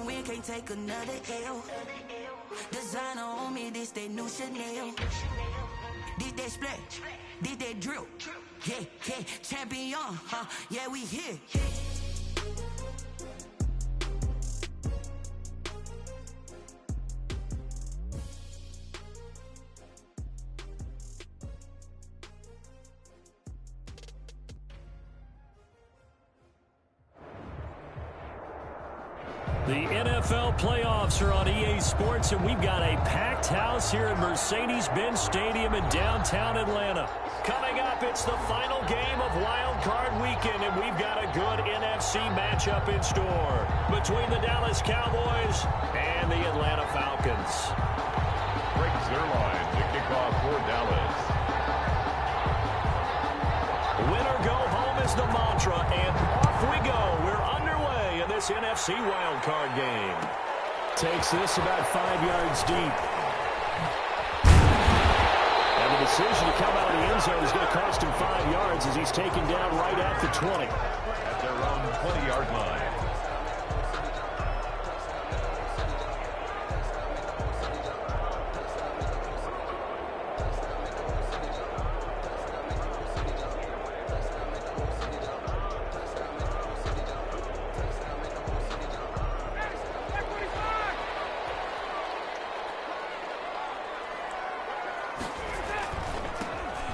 win, can't take another L. Designer on me, this that new Chanel. This that splash, this that drill. Yeah, yeah, champion, yeah, we here. The NFL playoffs are on EA Sports, and we've got a packed house here at Mercedes-Benz Stadium in downtown Atlanta. Coming up, it's the final game of Wild Card Weekend, and we've got a good NFC matchup in store between the Dallas Cowboys and the Atlanta Falcons. Greg Zuerlein to kick off for Dallas. Win or go home is the mantra, and off we go. We're underway in this NFC wildcard game. Takes this about 5 yards deep. And the decision to come out of the end zone is going to cost him 5 yards as he's taken down right at the 20. At their own 20-yard line.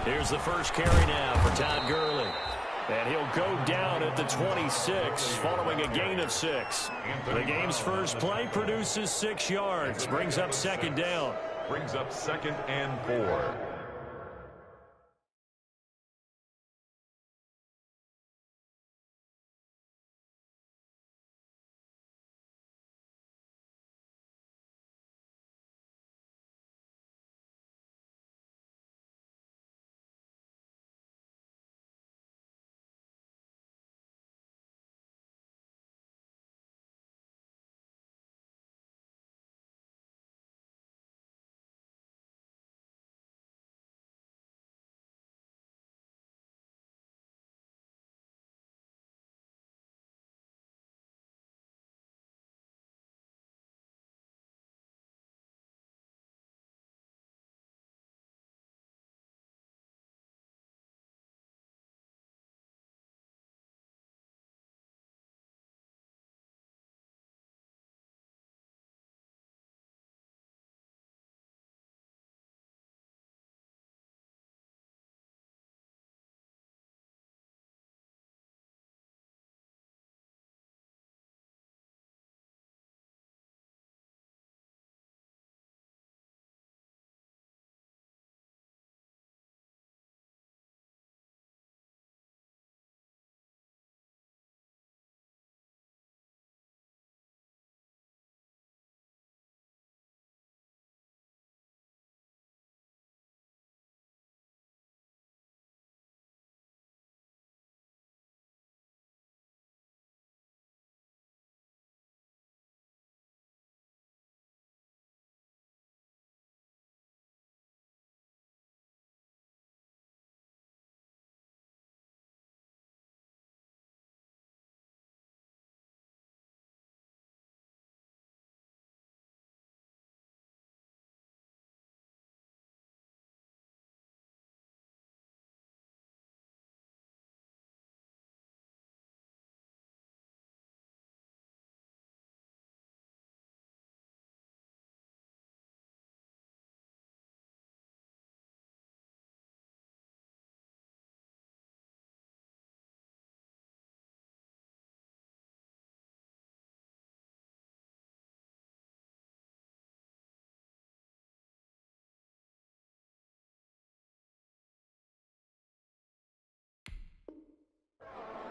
Here's the first carry now for Todd Gurley. And he'll go down at the 26 following a gain of 6. The game's first play produces 6 yards. Brings up second down. Brings up 2nd and 4.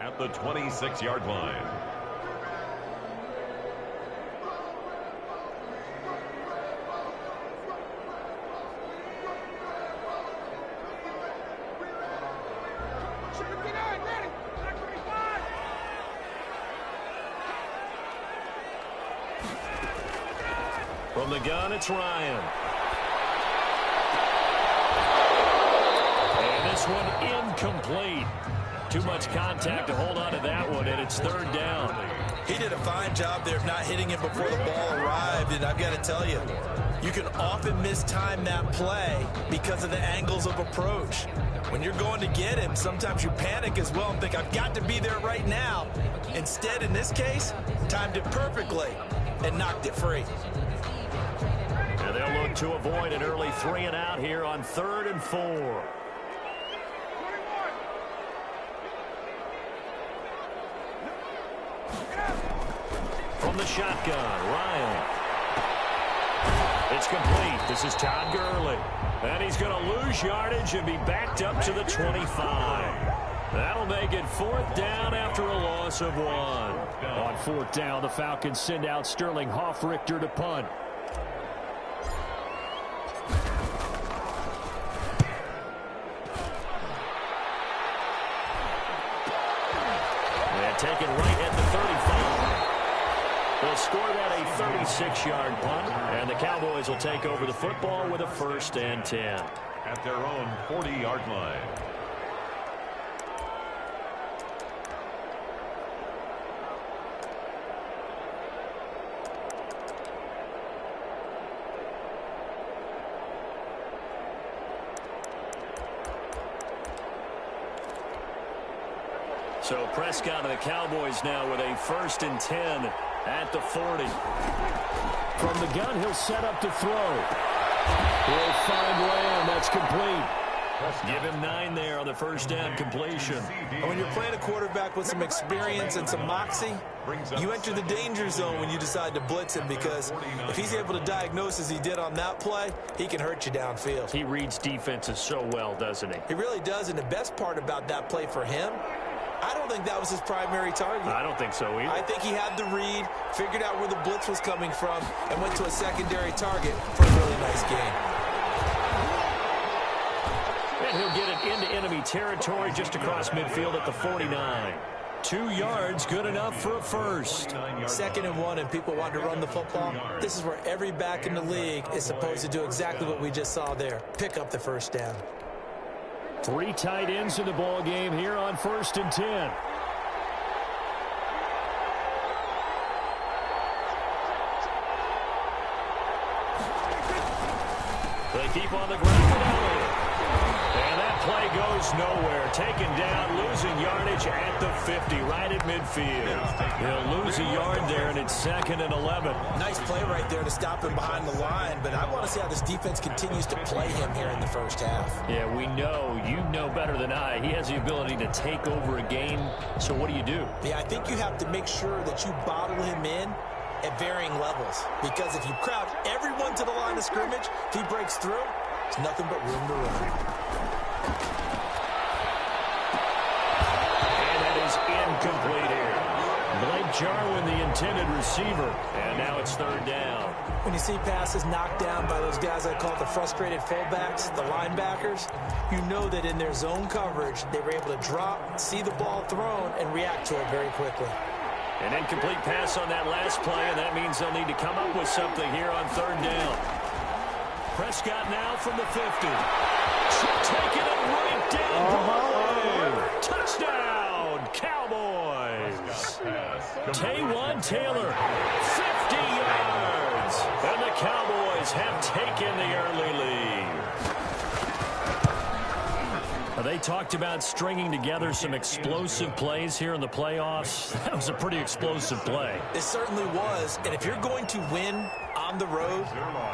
At the 26-yard line. From the gun, it's Ryan. And this one incomplete. Too much contact to hold on to that one, and it's third down. He did a fine job there of not hitting him before the ball arrived, and I've got to tell you, you can often mistime that play because of the angles of approach. When you're going to get him, sometimes you panic as well and think, I've got to be there right now. Instead, in this case, timed it perfectly and knocked it free. And they'll look to avoid an early 3-and-out here on 3rd and 4. From the shotgun, Ryan. It's complete. This is Todd Gurley. And he's going to lose yardage and be backed up to the 25. That'll make it 4th down after a loss of 1. On 4th down, the Falcons send out Sterling Hoffrichter to punt. And take it right at the 35. They'll score that a 36-yard punt, and the Cowboys will take over the football with a 1st and 10. At their own 40-yard line. So Prescott and the Cowboys now with a 1st and 10 at the 40. From the gun, he'll set up to throw. He'll find Lamb. That's complete. Give him 9 there on the 1st down completion. And when you're playing a quarterback with some experience and some moxie, you enter the danger zone when you decide to blitz him, because if he's able to diagnose as he did on that play, he can hurt you downfield. He reads defenses so well, doesn't he? He really does, and the best part about that play for him, I don't think that was his primary target. I don't think so either. I think he had the read, figured out where the blitz was coming from, and went to a secondary target for a really nice gain. And he'll get it into enemy territory just across midfield at the 49. 2 yards, good enough for a 1st. 2nd and 1, and people want to run the football. This is where every back in the league is supposed to do exactly what we just saw there. Pick up the 1st down. 3 tight ends in the ball game here on 1st and 10. They keep on the ground with Elliott. And that play goes nowhere. Taken down, losing yardage at the 50, right at midfield. He'll lose a yard there, and it's 2nd and 11. Nice play right there to stop him behind the line, but I want to see how this defense continues to play him here in the 1st half. Yeah, we know. You know better than I. He has the ability to take over a game, so what do you do? Yeah, I think you have to make sure that you bottle him in at varying levels, because if you crowd everyone to the line of scrimmage, if he breaks through, it's nothing but room to run. And that is incomplete here. Blake Jarwin, the intended receiver, and now it's 3rd down. When you see passes knocked down by those guys I call the frustrated fullbacks, the linebackers, you know that in their zone coverage, they were able to drop, see the ball thrown, and react to it very quickly. An incomplete pass on that last play, and that means they'll need to come up with something here on 3rd down. Prescott now from the 50. Taking it right down Broadway. Touchdown, Cowboys. Taywan Taylor, 50 yards. And the Cowboys have taken the early lead. They talked about stringing together some explosive plays here in the playoffs. That was a pretty explosive play. It certainly was, and if you're going to win on the road,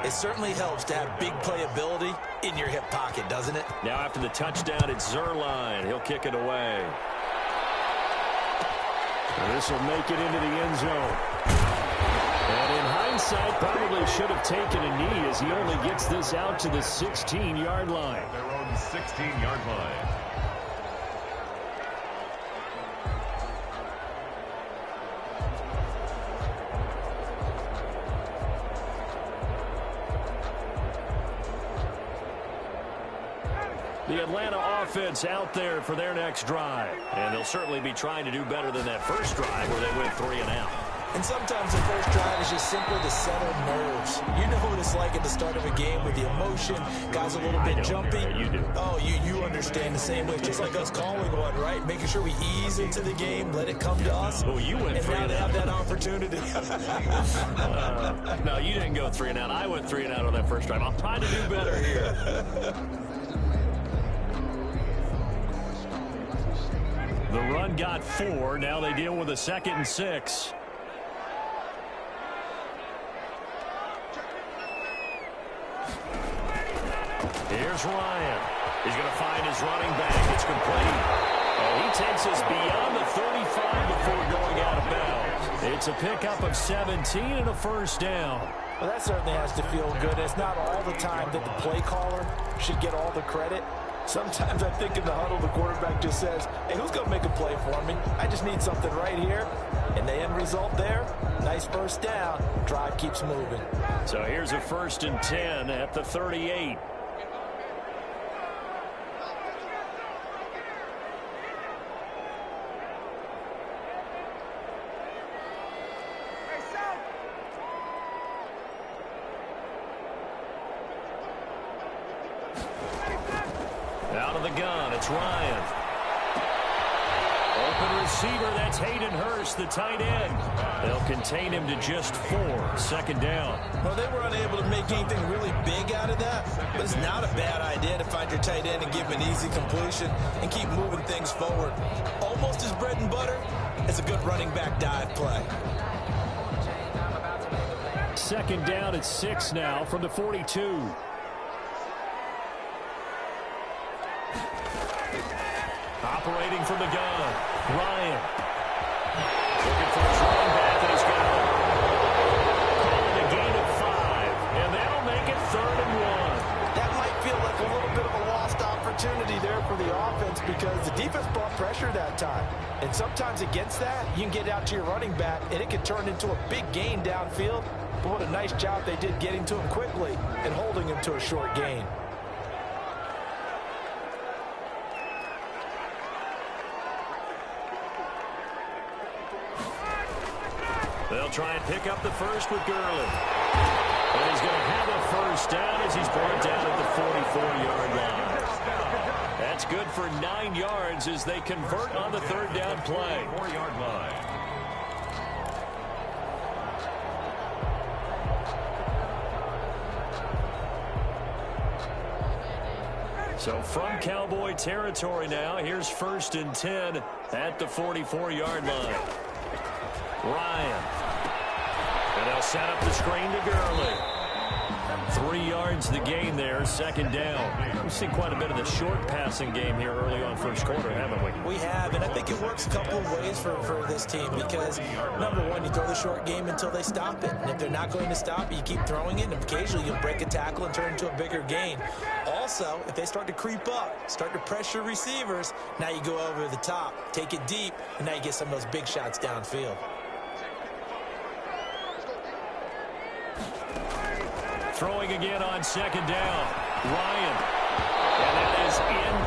it certainly helps to have big playability in your hip pocket, doesn't it? Now after the touchdown, it's Zerline. He'll kick it away. This will make it into the end zone. And in hindsight, probably should have taken a knee as he only gets this out to the 16-yard line. Their own 16-yard line. The Atlanta offense out there for their next drive. And they'll certainly be trying to do better than that first drive where they went 3 and out. And sometimes the first drive is just simply to settle nerves. You know what it's like at the start of a game with the emotion, guys a little bit jumpy. You do. Oh, you understand the same way. Just like us calling one, right? Making sure we ease into the game, let it come to us. Well, you went and 3 now and they out. have that opportunity. No, you didn't go 3 and out. I went 3 and out on that first drive. I'll try to do better here. The run got 4. Now they deal with a 2nd and 6. Here's Ryan. He's going to find his running back. It's complete. And he takes us beyond the 35 before going out of bounds. It's a pickup of 17 and a first down. Well, that certainly has to feel good. It's not all the time that the play caller should get all the credit. Sometimes I think in the huddle, the quarterback just says, hey, who's going to make a play for me? I just need something right here. And the end result there, nice first down. Drive keeps moving. So here's a 1st and 10 at the 38. Out of the gun, it's Ryan. Open receiver, that's Hayden Hurst, the tight end. They'll contain him to just 4. 2nd down. Well, they were unable to make anything really big out of that, but it's not a bad idea to find your tight end and give him an easy completion and keep moving things forward. Almost his bread and butter. It's a good running back dive play. 2nd down at 6 now from the 42. Operating from the gun, Ryan. Looking for his running back, and he's got it. Calling a gain of 5, and that'll make it 3rd and 1. That might feel like a little bit of a lost opportunity there for the offense because the defense brought pressure that time. And sometimes against that, you can get out to your running back, and it can turn into a big gain downfield. But what a nice job they did getting to him quickly and holding him to a short gain. They'll try and pick up the first with Gurley. And he's going to have a first down as he's brought down at the 44-yard line. That's good for 9 yards as they convert on the 3rd down play. 4-yard line. So from Cowboy territory now, here's 1st and 10 at the 44-yard line. Ryan. And they'll set up the screen to Gurley. 3 yards the gain there, 2nd down. We've seen quite a bit of the short passing game here early on first quarter, haven't we? We have, and I think it works a couple of ways for this team because, number one, you throw the short game until they stop it. And if they're not going to stop it, you keep throwing it, and occasionally you'll break a tackle and turn it into a bigger gain. Also, if they start to creep up, start to pressure receivers, now you go over the top, take it deep, and now you get some of those big shots downfield. Throwing again on 2nd down. Ryan. And that is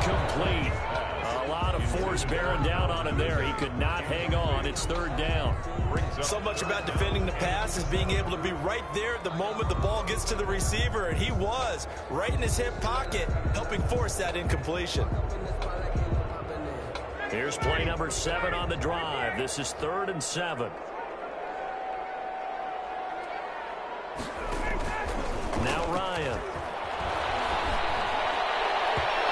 incomplete. A lot of force bearing down on him there. He could not hang on. It's 3rd down. So much about defending the pass is being able to be right there at the moment the ball gets to the receiver, and he was right in his hip pocket, helping force that incompletion. Here's play number 7 on the drive. This is 3rd and 7. Now Ryan.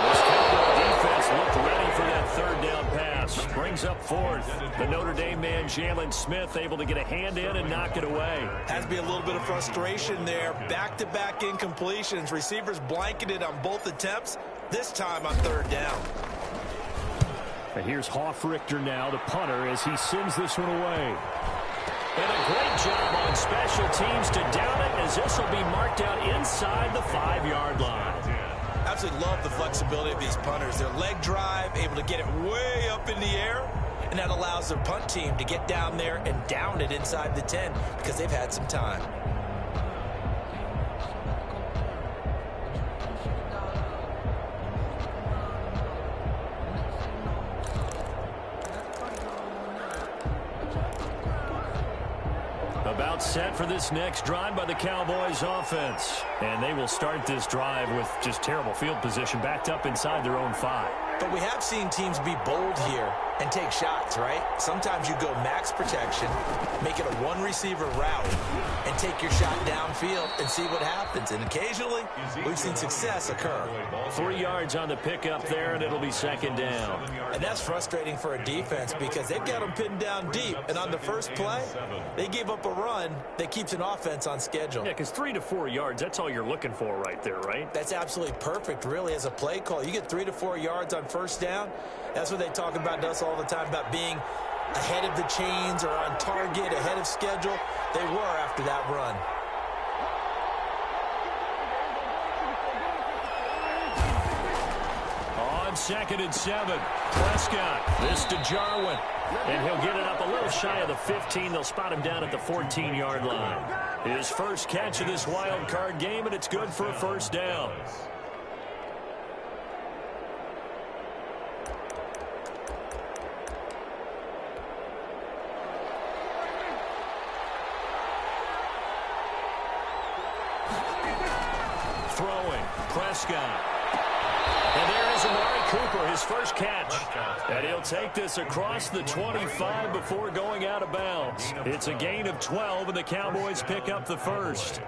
This Cowboy defense looked ready for that 3rd down pass. Brings up 4th. The Notre Dame man, Jalen Smith, able to get a hand in and knock it away. Has to be a little bit of frustration there. Back-to-back incompletions. Receivers blanketed on both attempts, this time on 3rd down. And here's Hoffrichter now, the punter, as he sends this one away. And a great job on special teams to down it, as this will be marked out inside the 5-yard line. Absolutely love the flexibility of these punters. Their leg drive, able to get it way up in the air, and that allows their punt team to get down there and down it inside the 10 because they've had some time. about set for this next drive by the Cowboys offense. And they will start this drive with just terrible field position, backed up inside their own 5. But we have seen teams be bold here and take shots, right? Sometimes you go max protection, make it a one-receiver route, and take your shot downfield and see what happens. And occasionally, we've seen success occur. 3 yards on the pickup there, and it'll be second down. And that's frustrating for a defense because they've got them pinned down deep. And on the first play, they gave up a run that keeps an offense on schedule. Yeah, because 3 to 4 yards, that's all you're looking for right there, right? That's absolutely perfect, really, as a play call. You get 3 to 4 yards on first down. That's what they talk about to us all the time, about being ahead of the chains or on target, ahead of schedule. They were after that run. On 2nd and 7, Prescott. This to Jarwin. And he'll get it up a little shy of the 15. They'll spot him down at the 14-yard line. His first catch of this wild card game, and it's good for a first down. Throwing, Prescott. And there is Amari Cooper, his first catch. And he'll take this across the 25 before going out of bounds. It's a gain of 12, and the Cowboys pick up the first.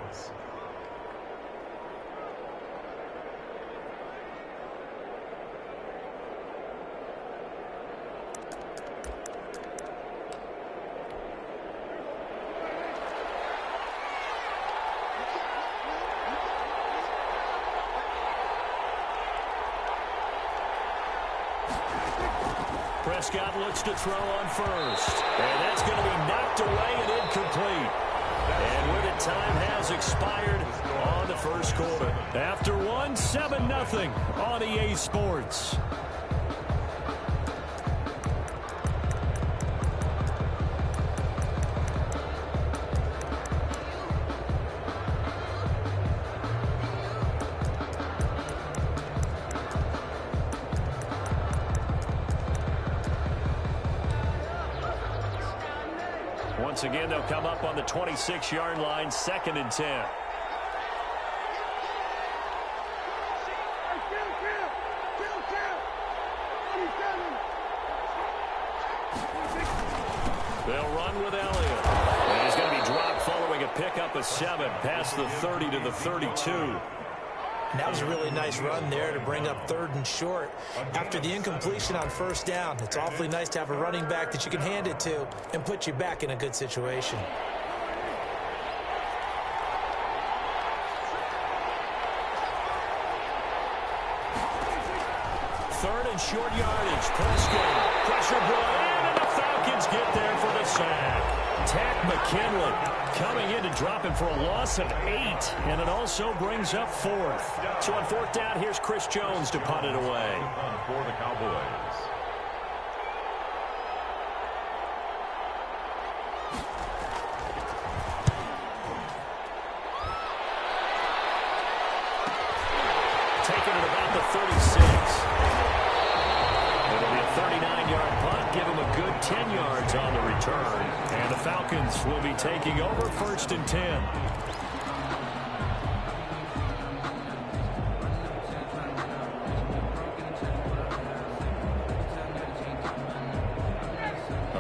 Prescott looks to throw on first. And that's going to be knocked away and incomplete. And with it, time has expired on the first quarter. After one, 7-0 on EA Sports. Once again, they'll come up on the 26-yard line, 2nd and 10. They'll run with Elliott. And he's going to be dropped following a pickup of 7 past the 30 to the 32. That was a really nice run there to bring up 3rd and short. After the incompletion on first down, it's awfully nice to have a running back that you can hand it to and put you back in a good situation. Third and short yardage. Prescott. Pressure brought in, and the Falcons get there for the sack. Tack McKinley coming in to drop him for a loss of 8, and it also brings up 4th. So on 4th down, here's Chris Jones to punt it away. For the Cowboys. Taking it about the 36. It'll be a 39-yard punt, give him a good 10 yards on the return. And the Falcons will be taking over 1st and 10.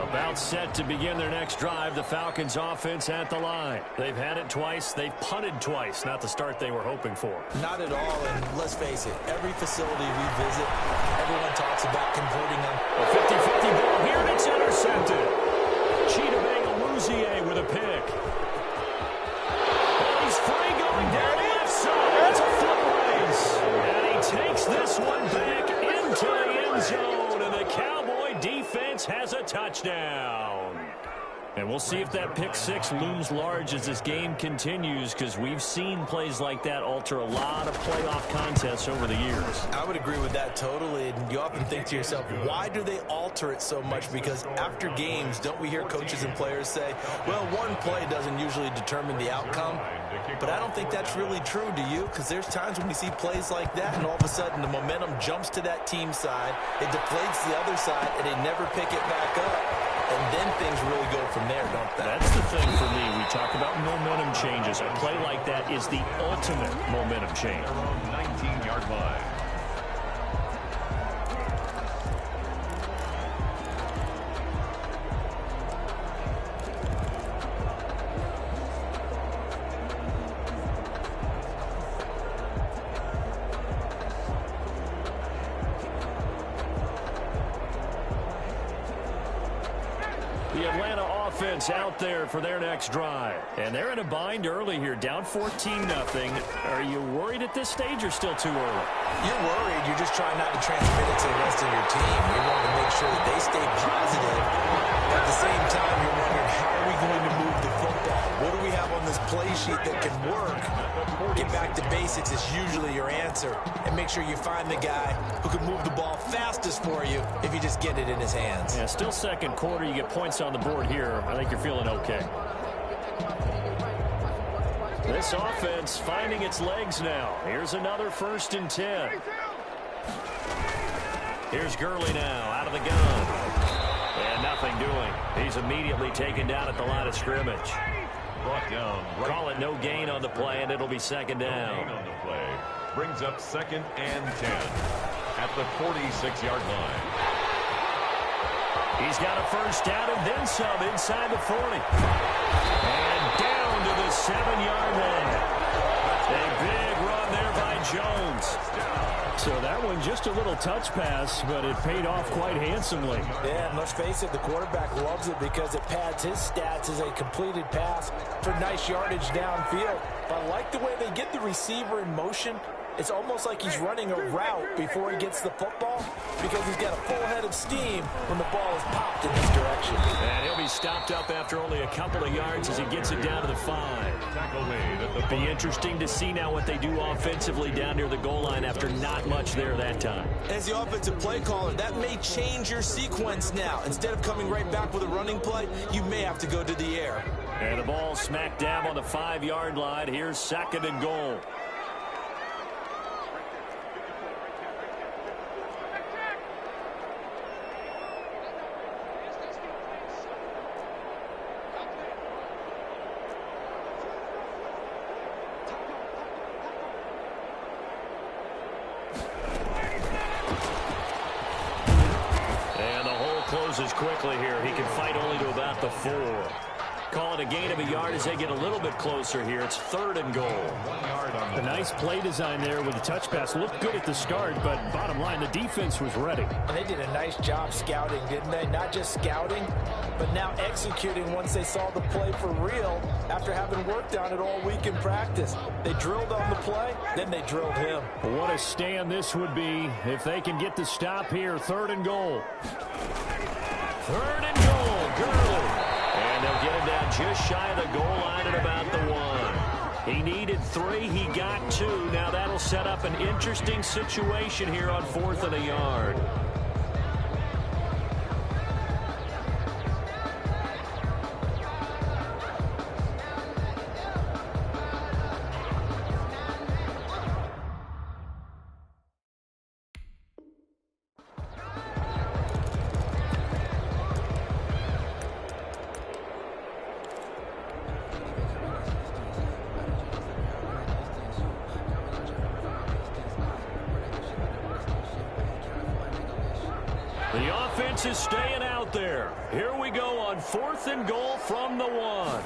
About set to begin their next drive, the Falcons offense at the line. They've had it twice. They've punted twice. Not the start they were hoping for. Not at all, and let's face it, every facility we visit, everyone talks about converting them. A 50-50 ball here, and it's intercepted. Cheetah Bang with a pick. Oh, he's free going down the left side. That's a foot race. And he takes this one back into the end zone, and the Cowboy defense has a touchdown. And we'll see if that pick six looms large as this game continues, because we've seen plays like that alter a lot of playoff contests over the years. I would agree with that totally. And you often think to yourself, why do they alter it so much? Because after games, don't we hear coaches and players say, well, one play doesn't usually determine the outcome? But I don't think that's really true, do you? Because there's times when we see plays like that, and all of a sudden the momentum jumps to that team side, it deflates the other side, and they never pick it back up. And then things really go from there, don't they? That's the thing for me. We talk about momentum changes. A play like that is the ultimate momentum change. Around 19-yard line. The Atlanta offense out there for their next drive. And they're in a bind early here, down 14-0. Are you worried at this stage or still too early? You're worried. You're just trying not to transmit it to the rest of your team. You want to make sure that they stay positive. At the same time, you're wondering, how are we going to move the football? What do we have on this play sheet that can work? Get back to basics is usually your answer. And make sure you find the guy who can move the ball fastest for you if you just get it in his hands. Yeah, still second quarter. You get points on the board here. I think you're feeling okay. This offense finding its legs now. Here's another 1st and 10. Here's Gurley now out of the gun. And nothing doing. He's immediately taken down at the line of scrimmage. Brought down. Call it no gain on the play, and it'll be second down. No gain on the play. Brings up 2nd and 10 at the 46-yard line. He's got a 1st down and then some inside the 40. And down to the 7-yard line. A big run there by Jones. So that one just a little touch pass, but it paid off quite handsomely. Yeah, and let's face it, the quarterback loves it because it pads his stats as a completed pass for nice yardage downfield. But I like the way they get the receiver in motion. It's almost like he's running a route before he gets the football because he's got a full head of steam when the ball is popped in his direction. And he'll be stopped up after only a couple of yards as he gets it down to the 5. Tackle made at the 5. Be interesting to see now what they do offensively down near the goal line after not much there that time. As the offensive play caller, that may change your sequence now. Instead of coming right back with a running play, you may have to go to the air. And the ball smack dab on the 5-yard line. Here's 2nd and goal. Closes quickly here. He can fight only to about the 4. Call it a gain of a yard as they get a little bit closer here. It's 3rd and goal. 1 yard on A nice play design there with the touch pass. Looked good at the start, but bottom line, the defense was ready. And they did a nice job scouting, didn't they? Not just scouting, but now executing once they saw the play for real after having worked on it all week in practice. They drilled on the play, then they drilled him. What a stand this would be if they can get the stop here. 3rd and goal. 3rd and goal. Gurley. And they'll get him down just shy of the goal line at about the 1. He needed 3. He got 2. Now that'll set up an interesting situation here on 4th and a yard. The offense is staying out there. Here we go on 4th and goal from the 1.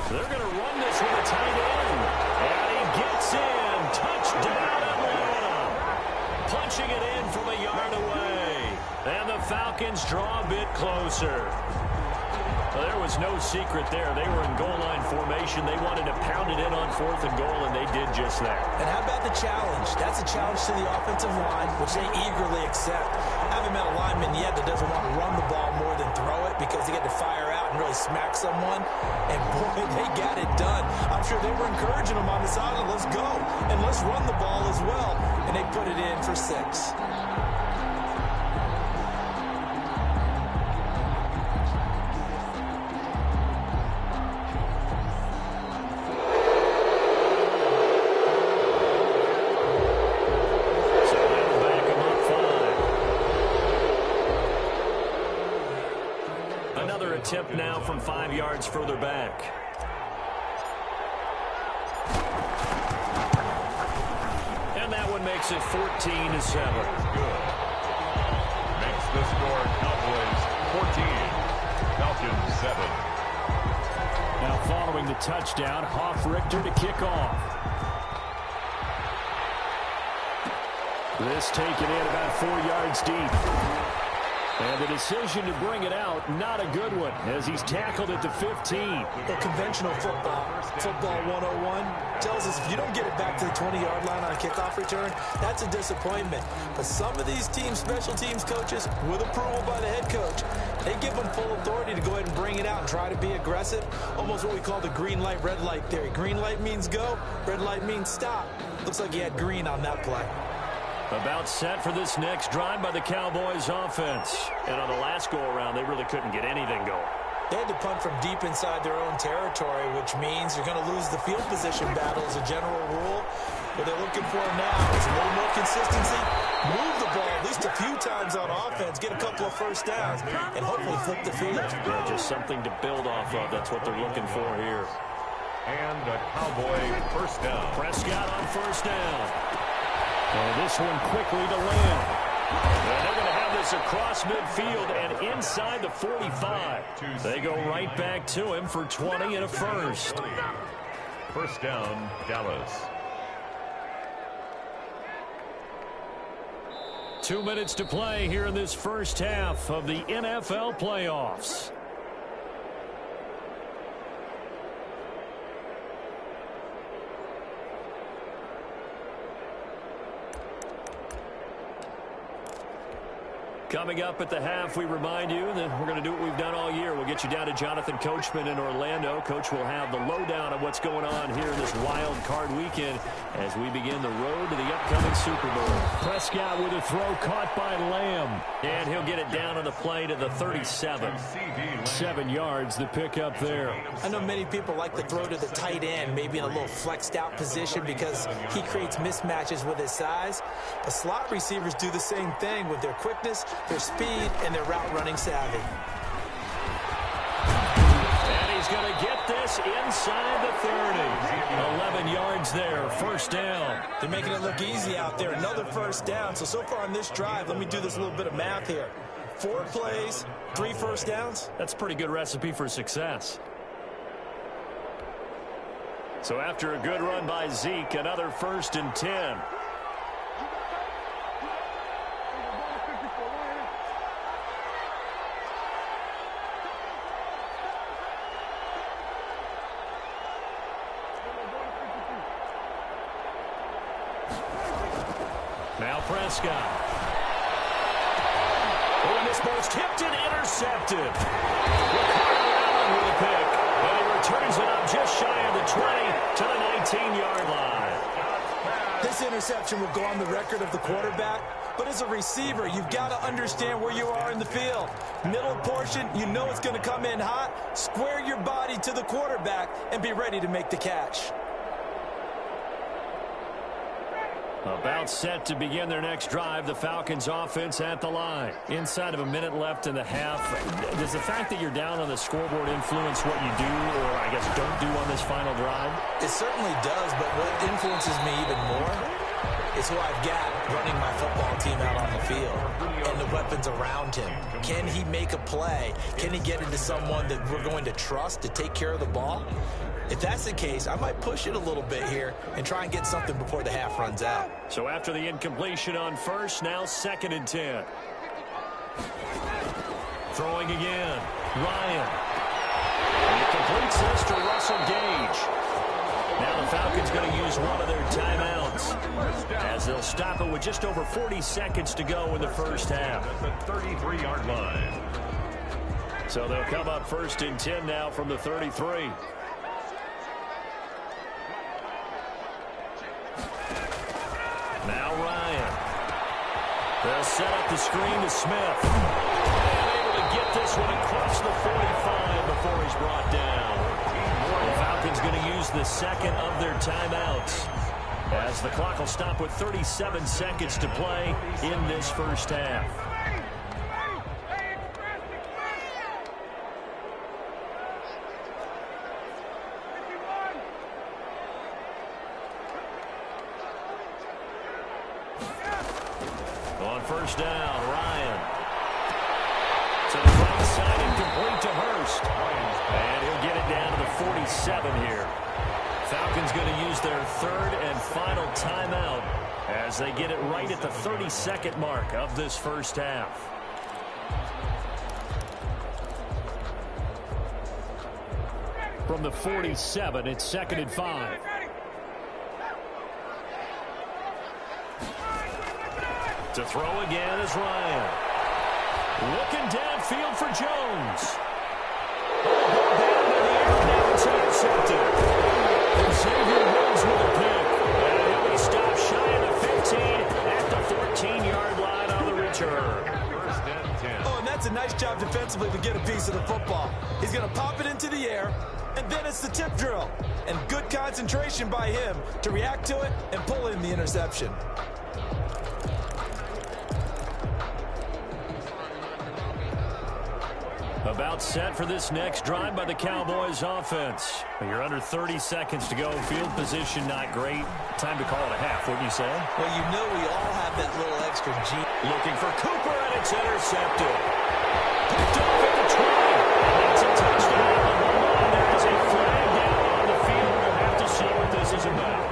They're going to run this with a tight end. And he gets in. Touchdown, Atlanta. Punching it in from a yard away. And the Falcons draw a bit closer. Well, there was no secret there. They were in goal line formation. They wanted to pound it in on 4th and goal, and they did just that. And how about the challenge? That's a challenge to the offensive line, which they eagerly accept. I haven't met a lineman yet that doesn't want to run the ball more than throw it because they get to fire out and really smack someone. And, boy, they got it done. I'm sure they were encouraging them on the sideline. Let's go, and let's run the ball as well. And they put it in for 6. attempt now from 5 yards further back. And that one makes it 14-7. Good. Makes the score Cowboys 14, Falcons 7. Now following the touchdown, Richter to kick off. This taken in about 4 yards deep. And the decision to bring it out, not a good one, as he's tackled at the 15. The conventional football 101, tells us if you don't get it back to the 20-yard line on a kickoff return, that's a disappointment. But some of these teams, special teams coaches, with approval by the head coach, they give them full authority to go ahead and bring it out and try to be aggressive. Almost what we call the green light, red light theory. Green light means go, red light means stop. Looks like he had green on that play. About set for this next drive by the Cowboys offense. And on the last go-around, they really couldn't get anything going. They had to punt from deep inside their own territory, which means you're going to lose the field position battle as a general rule. What they're looking for now is a little more consistency, move the ball at least a few times on offense, get a couple of first downs, and hopefully flip the field. Yeah, just something to build off of. That's what they're looking for here. And a Cowboy first down. Prescott on first down. And this one quickly to land. And they're going to have this across midfield and inside the 45. They go right back to him for 20 and a first. First down, Dallas. 2 minutes to play here in this first half of the NFL playoffs. Coming up at the half, we remind you that we're going to do what we've done all year. We'll get you down to Jonathan Coachman in Orlando. Coach will have the lowdown of what's going on here in this wild card weekend as we begin the road to the upcoming Super Bowl. Prescott with a throw caught by Lamb. And he'll get it down on the play to the 37. 7 yards the pick up there. I know many people like to throw to the tight end, maybe in a little flexed out position because he creates mismatches with his size. But slot receivers do the same thing with their quickness, their speed, and their route running savvy. And he's going to get this inside the 30. 11 yards there, first down. They're making it look easy out there. Another first down. So far on this drive, let me do this little bit of math here. 4 plays, 3 first downs. That's a pretty good recipe for success. So after a good run by Zeke, another 1st and 10. Now Prescott. Oh, and this ball's tipped and intercepted. Allen with a pick. And he returns it up just shy of the 20 to the 19-yard line. This interception will go on the record of the quarterback, but as a receiver, you've got to understand where you are in the field. Middle portion, you know it's going to come in hot. Square your body to the quarterback and be ready to make the catch. About set to begin their next drive, the Falcons offense at the line. Inside of a minute left in the half. Does the fact that you're down on the scoreboard influence what you do, or I guess don't do on this final drive? It certainly does, but what influences me even more is who I've got running my football team out on the field and the weapons around him. Can he make a play? Can he get into someone that we're going to trust to take care of the ball? If that's the case, I might push it a little bit here and try and get something before the half runs out. So after the incompletion on first, now 2nd and 10. Throwing again. Ryan. And he completes this to Russell Gage. Now the Falcons going to use one of their timeouts as they'll stop it with just over 40 seconds to go in the first half. At the 33-yard line. So they'll come up 1st and 10 now from the 33. Now Ryan. They'll set up the screen to Smith. And able to get this one across the 45 before he's brought down. The Falcons going to use the 2nd of their timeouts as the clock will stop with 37 seconds to play in this first half. on first down. Ryan. To the right side and complete to Hurst. And he'll get it down to the 47 here. Falcons going to use their third and final timeout as they get it right at the 32nd mark of this first half. From the 47, it's 2nd and 5. To throw again is Ryan. Looking downfield for Jones. Ball down in the air, now it's intercepted. And Xavier Woods with a pick. And he'll be stopped shy of the 15 at the 14-yard line on the return. First and 10. Oh, and that's a nice job defensively to get a piece of the football. He's going to pop it into the air, and then it's the tip drill. And good concentration by him to react to it and pull in the interception. About set for this next drive by the Cowboys offense. You're under 30 seconds to go. Field position not great. Time to call it a half, wouldn't you say? Well, you know we all have that little extra G. Looking for Cooper, and it's intercepted. Picked off at the 20. And that's a touchdown. There is a flag down on the field. We'll have to see what this is about.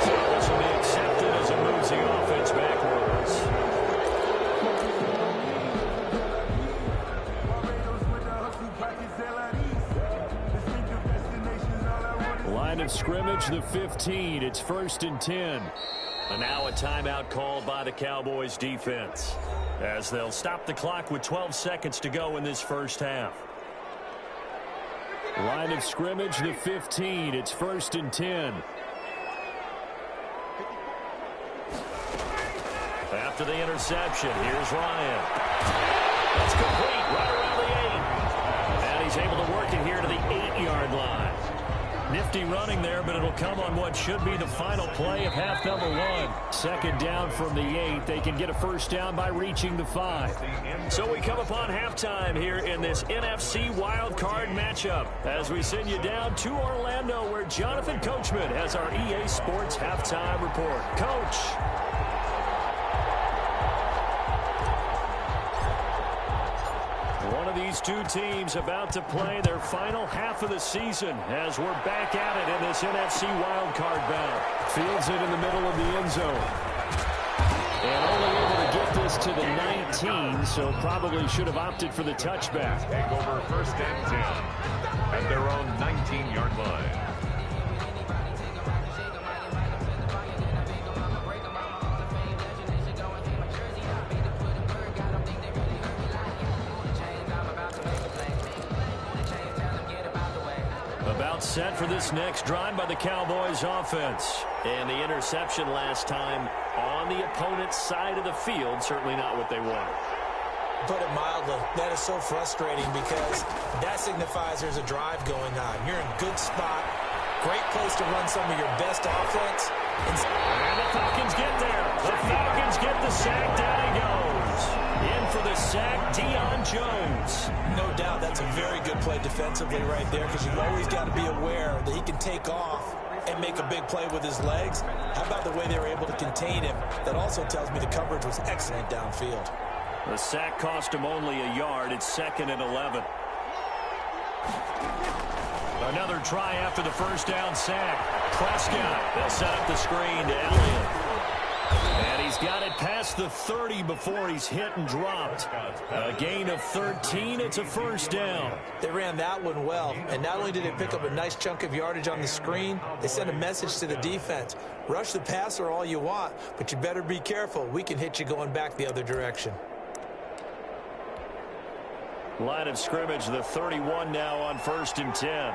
So this will be accepted as it moves the offense backwards. Line of scrimmage, the 15. It's 1st and 10. And now a timeout called by the Cowboys defense, as they'll stop the clock with 12 seconds to go in this first half. Line of scrimmage, the 15. It's 1st and 10. After the interception, here's Ryan. That's complete right around the 8. And he's able to work it here to the 8-yard line. Nifty running there, but it'll come on what should be the final play of half number 1. 2nd down from the 8. They can get a first down by reaching the 5. So we come upon halftime here in this NFC wildcard matchup as we send you down to Orlando, where Jonathan Coachman has our EA Sports halftime report. Coach. One of these two teams about to play their final half of the season as we're back at it in this NFC wildcard bout. Fields it in the middle of the end zone. And only able to get this to the 19, so probably should have opted for the touchback. Take over 1st and 10 at their own 19-yard line. About set for this next drive by the Cowboys offense. And the interception last time on the opponent's side of the field. Certainly not what they want. Put it mildly, that is so frustrating because that signifies there's a drive going on. You're in a good spot. Great place to run some of your best offense. And the Falcons get there. The Falcons get the sack. Down he goes. In for the sack, Deion Jones. No doubt that's a very good play defensively right there, because you've always got to be aware that he can take off and make a big play with his legs. How about the way they were able to contain him? That also tells me the coverage was excellent downfield. The sack cost him only a yard. It's 2nd and 11. Another try after the first down sack. Prescott, they'll set up the screen to Elliott. And he's got it past the 30 before he's hit and dropped. A gain of 13. It's a first down. They ran that one well, and not only did they pick up a nice chunk of yardage on the screen, they sent a message to the defense. Rush the passer all you want, but you better be careful. We can hit you going back the other direction. Line of scrimmage, the 31 now on 1st and 10.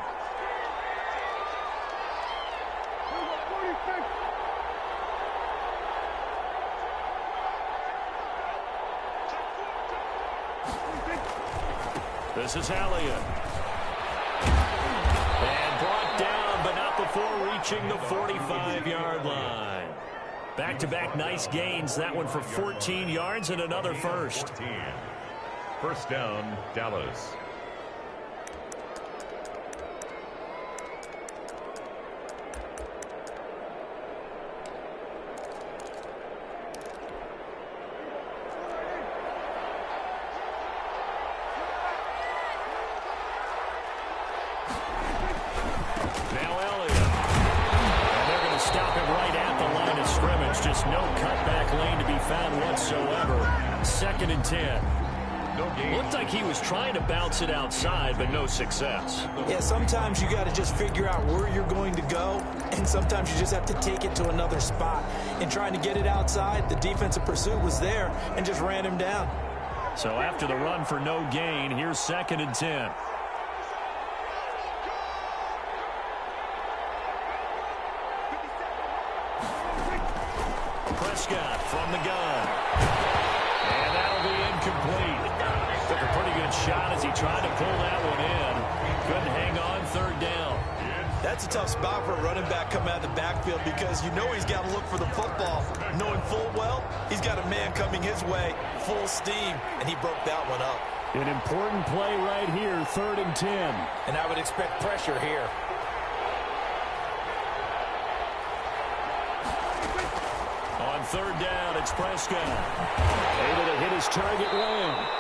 This is Elliott. And brought down, but not before reaching the 45-yard line. Back-to-back nice gains. That one for 14 yards and another first. 14. First down, Dallas. Just no cutback lane to be found whatsoever. 2nd and 10. Looked like he was trying to bounce it outside, but no success. Yeah, sometimes you got to just figure out where you're going to go, and sometimes you just have to take it to another spot. In trying to get it outside, the defensive pursuit was there and just ran him down. So after the run for no gain, here's 2nd and 10. Prescott from the gun. And that'll be incomplete. Took a pretty good shot as he tried to pull that one in. Couldn't hang on, 3rd down. That's a tough spot for a running back coming out of the backfield because you know he's got to look for the football. Knowing full well, he's got a man coming his way, full steam, and he broke that one up. An important play right here, 3rd and 10. And I would expect pressure here. On 3rd down, it's Prescott. Able to hit his target well.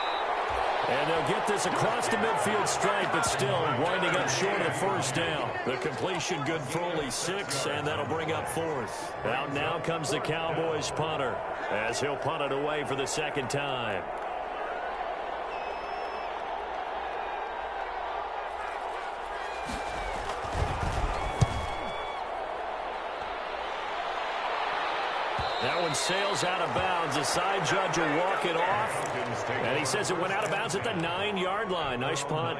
And they'll get this across the midfield stripe, but still winding up short of the 1st down. The completion good for only 6, and that'll bring up 4th. Out now comes the Cowboys punter, as he'll punt it away for the 2nd time. That one sails out of bounds. The side judge will walk it off. And he says it went out of bounds at the 9-yard line. Nice punt.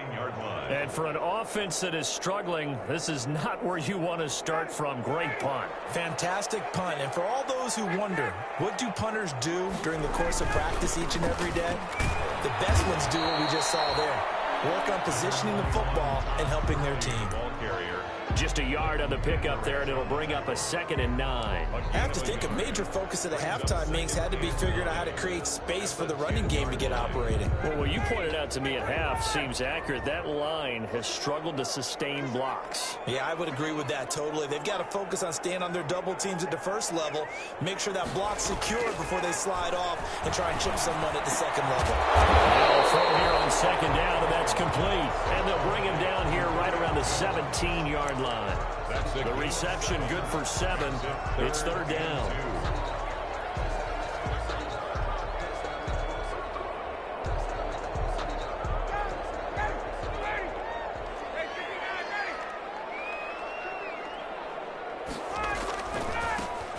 And for an offense that is struggling, this is not where you want to start from. Great punt. Fantastic punt. And for all those who wonder, what do punters do during the course of practice each and every day? The best ones do what we just saw there. Work on positioning the football and helping their team. Just a yard on the pickup there, and it'll bring up a 2nd and 9. I have to think a major focus of the halftime Minks had to be figuring out how to create space for the running game to get operating. Well, what you pointed out to me at half seems accurate. That line has struggled to sustain blocks. Yeah, I would agree with that totally. They've got to focus on staying on their double teams at the 1st level, make sure that block's secured before they slide off and try and chip someone at the 2nd level. They'll throw here on 2nd down, and that's complete. And they'll bring him down here right around the 17-yard line. The reception good for 7. It's 3rd down.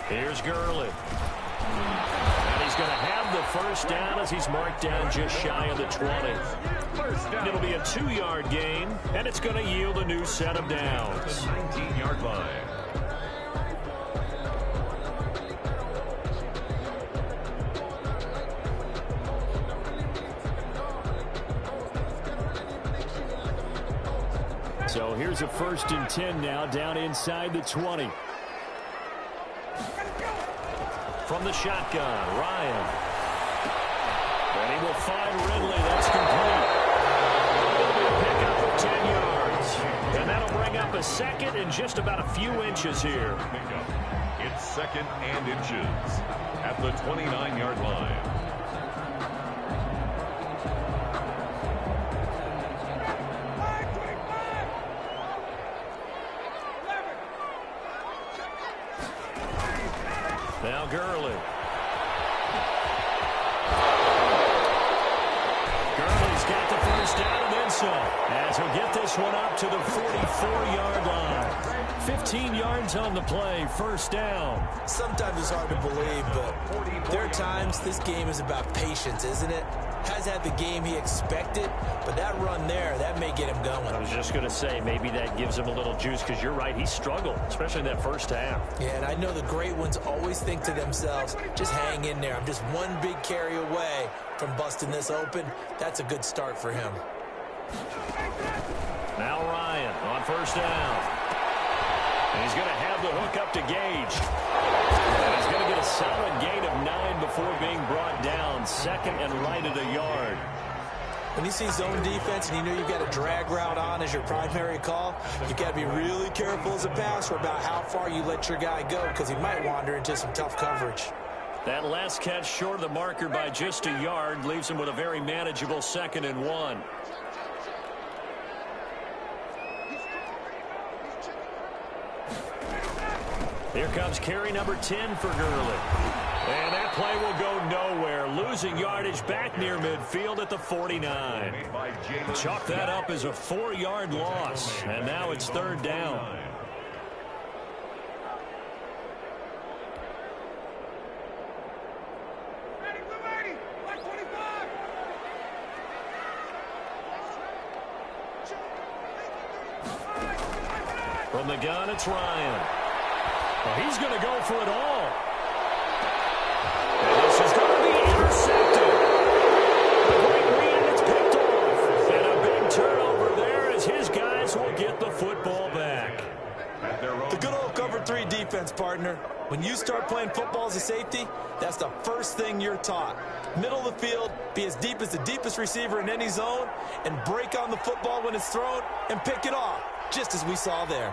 Here's Gurley. And he's going to have the 1st down as he's marked down just shy of the 20. It'll be a 2-yard gain, and it's going to yield a new set of downs. 19-yard line. So here's a 1st and 10 now, down inside the 20. From the shotgun, Ryan. And he will find Ridley. That's complete. It'll be a pickup of 10 yards. And that'll bring up a 2nd and just about a few inches here. It's 2nd and inches at the 29-yard line. Now Gurley. Gurley's got the 1st down and then some. As he'll get this one up to the 44-yard line. 15 yards on the play, 1st down. Sometimes it's hard to believe, but there are times this game is about patience, isn't it? Has had the game he expected, but that run there, that may get him going. I was just going to say, maybe that gives him a little juice, because you're right, he struggled, especially in that 1st half. Yeah, and I know the great ones always think to themselves, just hang in there. I'm just one big carry away from busting this open. That's a good start for him. Now Ryan on 1st down. And he's going to have the hook up to Gage. And he's going to get a solid gain of 9 before being brought down. 2nd and right at a yard. When you see zone defense and you know you've got a drag route on as your primary call, you've got to be really careful as a passer about how far you let your guy go, because he might wander into some tough coverage. That last catch short of the marker by just a yard leaves him with a very manageable 2nd and 1. Here comes carry number 10 for Gurley. And that play will go nowhere. Losing yardage back near midfield at the 49. Chalk that up as a 4-yard loss. And now it's third down. From the gun, it's Ryan. Well, he's going to go for it all. And this is going to be intercepted. A great read, and it's picked off. And a big turnover there as his guys will get the football back. The good old cover 3 defense, partner. When you start playing football as a safety, that's the first thing you're taught. Middle of the field, be as deep as the deepest receiver in any zone, and break on the football when it's thrown and pick it off, just as we saw there.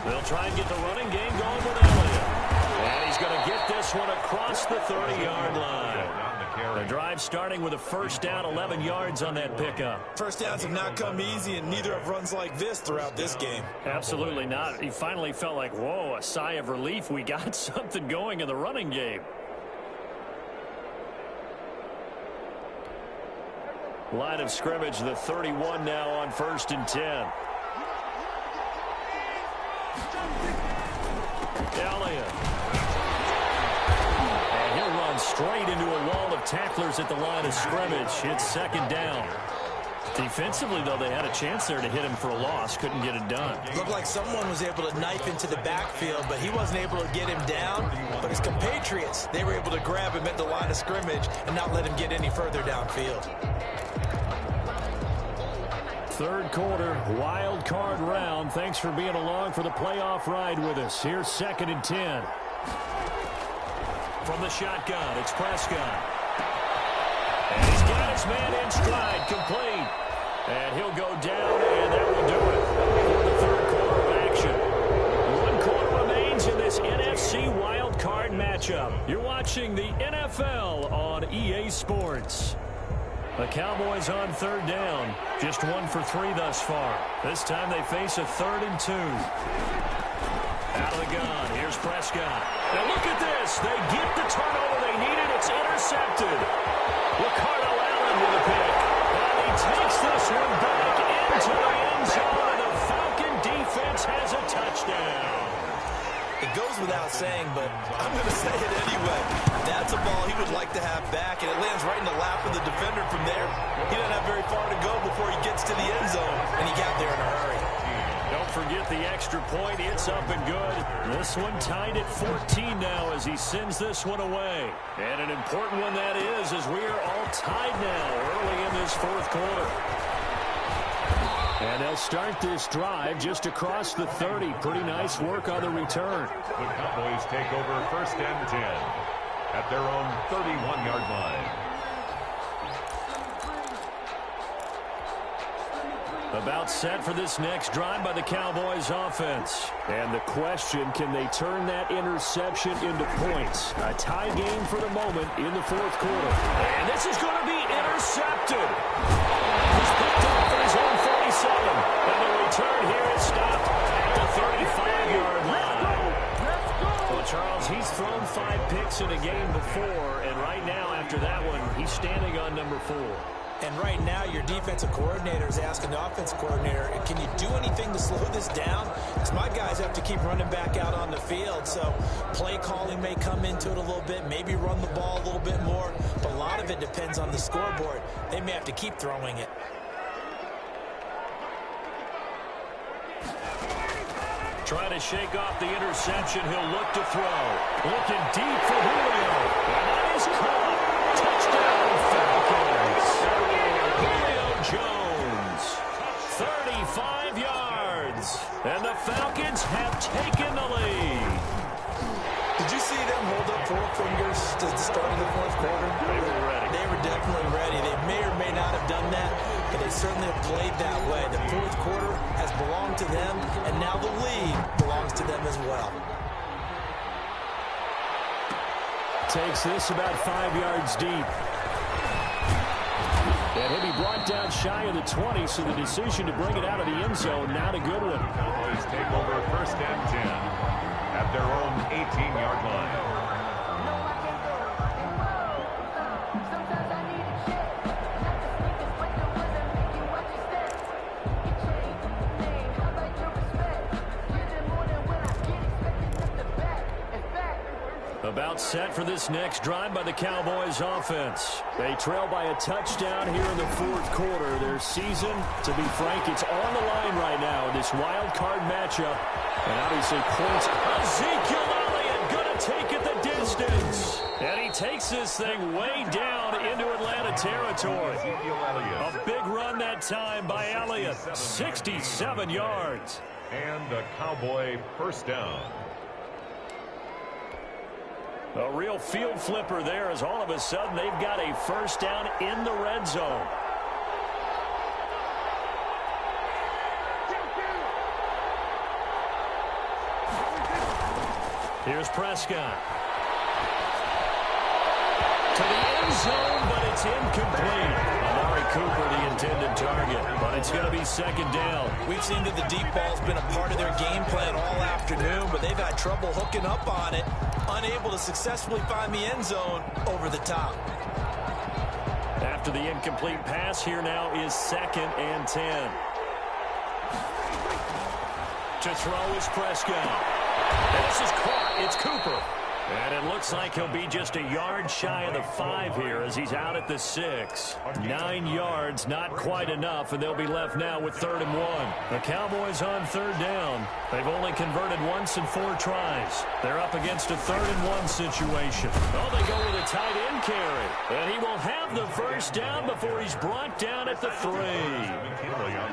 They'll try and get the running game going with Elliott. And he's going to get this one across the 30-yard line. The drive starting with a first down, 11 yards on that pickup. First downs have not come easy, and neither have runs like this throughout this game. Absolutely not. He finally felt like, whoa, a sigh of relief. We got something going in the running game. Line of scrimmage, the 31 now on 1st and 10. Elliott. And he'll run straight into a wall of tacklers at the line of scrimmage. It's second down. Defensively, though, they had a chance there to hit him for a loss. Couldn't get it done. Looked like someone was able to knife into the backfield, but he wasn't able to get him down. But his compatriots, they were able to grab him at the line of scrimmage and not let him get any further downfield. Third quarter, wild card round. Thanks for being along for the playoff ride with us. Here's 2nd and 10. From the shotgun, it's Prescott. And he's got his man in stride, complete. And he'll go down, and that will do it for the third quarter of action. 1 quarter remains in this NFC wild card matchup. You're watching the NFL on EA Sports. The Cowboys on third down. Just 1 for 3 thus far. This time they face a 3rd and 2. Out of the gun. Here's Prescott. Now look at this. They get the turnover they needed. It's intercepted. Ricardo Allen with a pick. And he takes this one back into the end zone. And the Falcon defense has a touchdown. It goes without saying, but I'm going to say it anyway. That's a ball he would like to have back, and it lands right in the lap of the defender from there. He doesn't have very far to go before he gets to the end zone, and he got there in a hurry. Don't forget the extra point. It's up and good. This one tied at 14 now as he sends this one away. And an important one that is, as we are all tied now early in this fourth quarter. And they'll start this drive just across the 30. Pretty nice work on the return. The Cowboys take over 1st and 10 at their own 31-yard line. About set for this next drive by the Cowboys offense. And the question, can they turn that interception into points? A tie game for the moment in the fourth quarter. And this is going to be intercepted. He's picked up for his own 47. And the return here is stopped at the 35-yard line. Well, Charles, he's thrown 5 picks in a game before. And right now, after that one, he's standing on number 4. And right now, your defensive coordinator is asking the offensive coordinator, can you do anything to slow this down? Because my guys have to keep running back out on the field. So play calling may come into it a little bit, maybe run the ball a little bit more. But a lot of it depends on the scoreboard. They may have to keep throwing it. Trying to shake off the interception. He'll look to throw. Looking deep for Julio. And that is caught. Touchdown, Falcons. Julio Jones. 35 yards. And the Falcons have taken the lead. Did you see them hold up 4 fingers to the start of the fourth quarter? They were ready. They were definitely ready. They may or may not have done that, but they certainly have played that way. The fourth quarter has belonged to them, and now the lead belongs to them as well. Takes this about 5 yards deep. And And he'll be brought down shy of the 20, so the decision to bring it out of the end zone, not a good one. Cowboys take over 1st and 10 at their own 18-yard line. About set for this next drive by the Cowboys offense. They trail by a touchdown here in the 4th quarter. Their season, to be frank, it's on the line right now in this wild card matchup. And obviously points. Ezekiel Elliott going to take it the distance. And he takes this thing way down into Atlanta territory. A big run that time by Elliott. 67 yards. And a Cowboy 1st down. A real field flipper there, as all of a sudden they've got a 1st down in the red zone. Here's Prescott. To the end zone, but it's incomplete. Amari Cooper, the intended target, but it's going to be 2nd down. We've seen that the deep ball's been a part of their game plan all afternoon, but they've had trouble hooking up on it, unable to successfully find the end zone over the top. After the incomplete pass, here now is 2nd and 10. To throw is Prescott. This is caught. It's Cooper. And it looks like he'll be just a yard shy of the 5 here as he's out at the 6. 9 yards, not quite enough, and they'll be left now with 3rd and 1. The Cowboys on 3rd down. They've only converted once in 4 tries. They're up against a 3rd and 1 situation. Oh, they go with a tight end carry. And he will have the 1st down before he's brought down at the 3.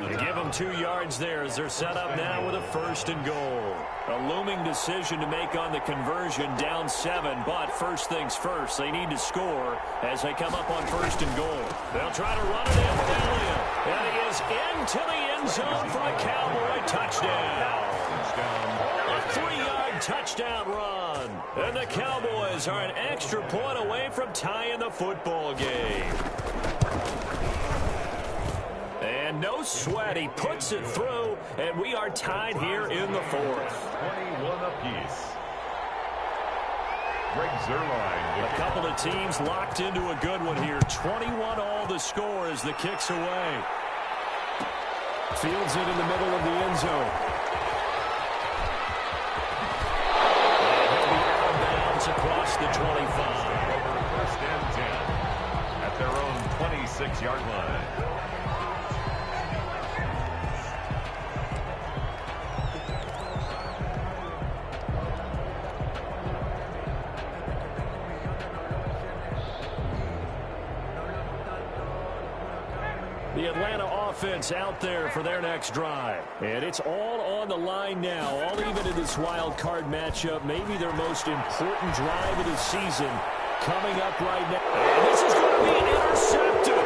They give him 2 yards there as they're set up now with a 1st and goal. A looming decision to make on the conversion, down 7, but first things first, they need to score as they come up on 1st and goal. They'll try to run it in with Elliott, and he is into the end zone for a Cowboy touchdown. A 3-yard touchdown run, and the Cowboys are an extra point away from tying the football game. And no sweat, he puts it through, and we are tied here in the 4th. 21 apiece. Greg Zuerlein. A couple of teams locked into a good one here. 21 all the score as the kick's away. Fields it in the middle of the end zone. And he'll be out of bounds across the 25. Over 1st and 10 at their own 26-yard line. The Atlanta offense out there for their next drive. And it's all on the line now, all even in this wild card matchup. Maybe their most important drive of the season coming up right now. And this is going to be intercepted.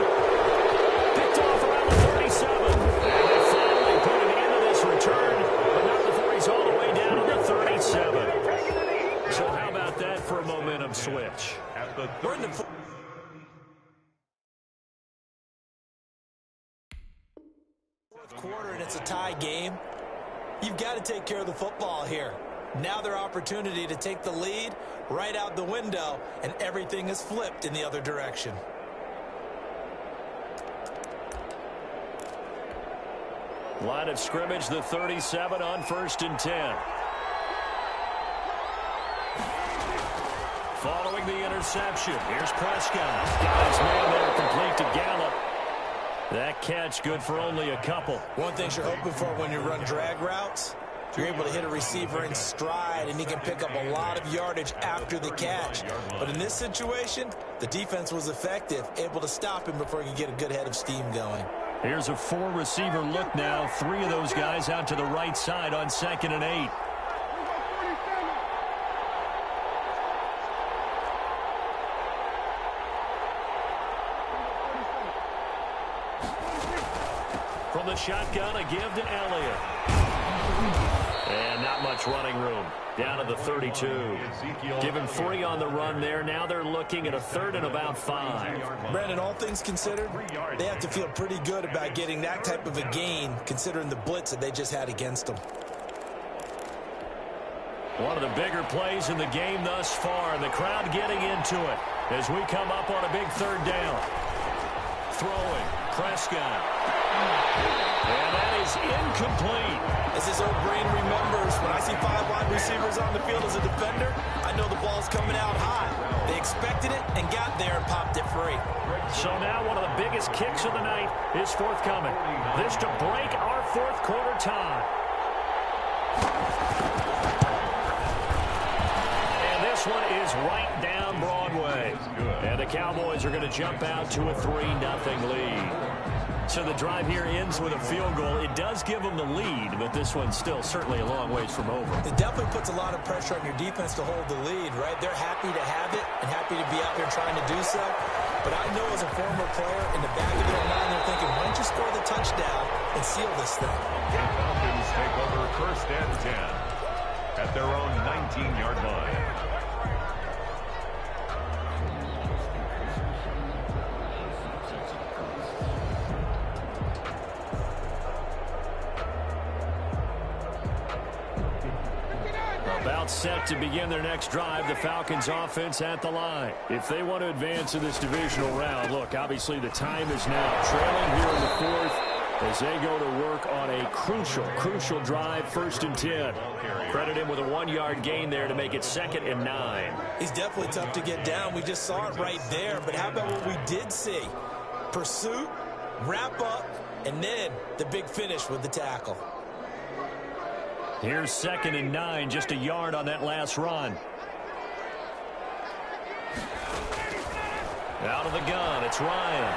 Picked off around the 37. And they finally put an end to this return, but not before he's all the way down to the 37. So how about that for a momentum switch? At the We're in the quarter and it's a tie game. You've got to take care of the football here. Now their opportunity to take the lead right out the window, and everything is flipped in the other direction. Line of scrimmage, the 37 on 1st and 10. Following the interception, here's Prescott. Got his man there, complete to Gallup. That catch good for only a couple. One thing you're hoping for when you run drag routes, you're able to hit a receiver in stride, and he can pick up a lot of yardage after the catch. But in this situation, the defense was effective, able to stop him before he could get a good head of steam going. Here's a 4-receiver look now. 3 of those guys out to the right side on 2nd and 8. From the shotgun, a give to Elliott. And not much running room. Down to the 32. Give him 3 on the run there. Now they're looking at a 3rd and about 5. Brandon, all things considered, they have to feel pretty good about getting that type of a gain, considering the blitz that they just had against them. One of the bigger plays in the game thus far, and the crowd getting into it as we come up on a big 3rd down. Throwing, Prescott. And that is incomplete. As his old brain remembers, when I see 5 wide receivers on the field as a defender, I know the ball's coming out high. They expected it and got there and popped it free. So now one of the biggest kicks of the night is forthcoming. This to break our 4th quarter tie. And this one is right down Broadway. And the Cowboys are going to jump out to a 3-0 lead. So the drive here ends with a field goal. It does give them the lead, but this one's still certainly a long ways from over. It definitely puts a lot of pressure on your defense to hold the lead, right? They're happy to have it and happy to be out there trying to do so. But I know as a former player, in the back of their mind, they're thinking, why don't you score the touchdown and seal this thing? The Falcons take over 1st and 10 at their own 19-yard line. About set to begin their next drive, the Falcons offense at the line. If they want to advance in this divisional round, look, obviously the time is now. Trailing here in the 4th as they go to work on a crucial drive, 1st and 10. Credit him with a 1-yard gain there to make it 2nd and 9. He's definitely tough to get down. We just saw it right there. But how about what we did see? Pursuit, wrap up, and then the big finish with the tackle. Here's 2nd and 9, just a yard on that last run. Out of the gun, it's Ryan.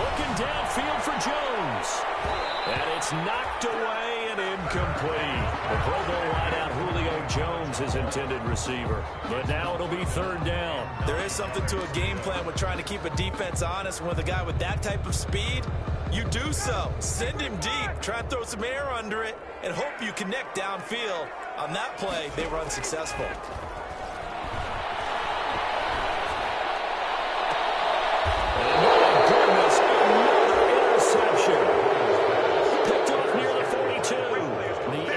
Looking downfield for Jones. And it's knocked away and incomplete. The Pro Bowl wideout Julio Jones, his intended receiver. But now it'll be 3rd down. There is something to a game plan with trying to keep a defense honest. With a guy with that type of speed, you do so. Send him deep, try and throw some air under it, and hope you connect downfield. On that play, they were unsuccessful.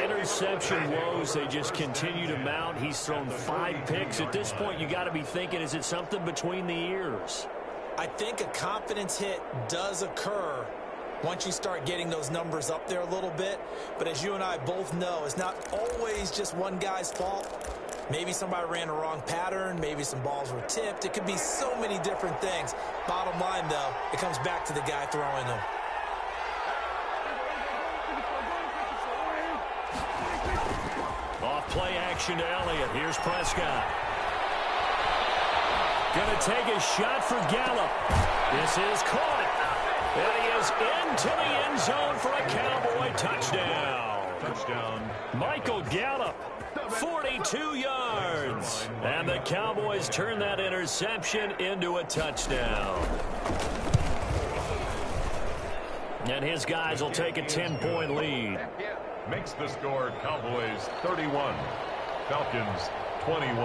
Interception woes, they just continue to mount. He's thrown 5 picks. At this point, you got to be thinking, is it something between the ears? I think a confidence hit does occur once you start getting those numbers up there a little bit. But as you and I both know, it's not always just one guy's fault. Maybe somebody ran a wrong pattern. Maybe some balls were tipped. It could be so many different things. Bottom line, though, it comes back to the guy throwing them. Off play action to Elliott. Here's Prescott. Going to take a shot for Gallup. This is caught. And he is into the end zone for a Cowboy touchdown. Touchdown. Michael Gallup, 42 yards. And the Cowboys turn that interception into a touchdown. And his guys will take a 10-point lead. Makes the score Cowboys 31, Falcons 21.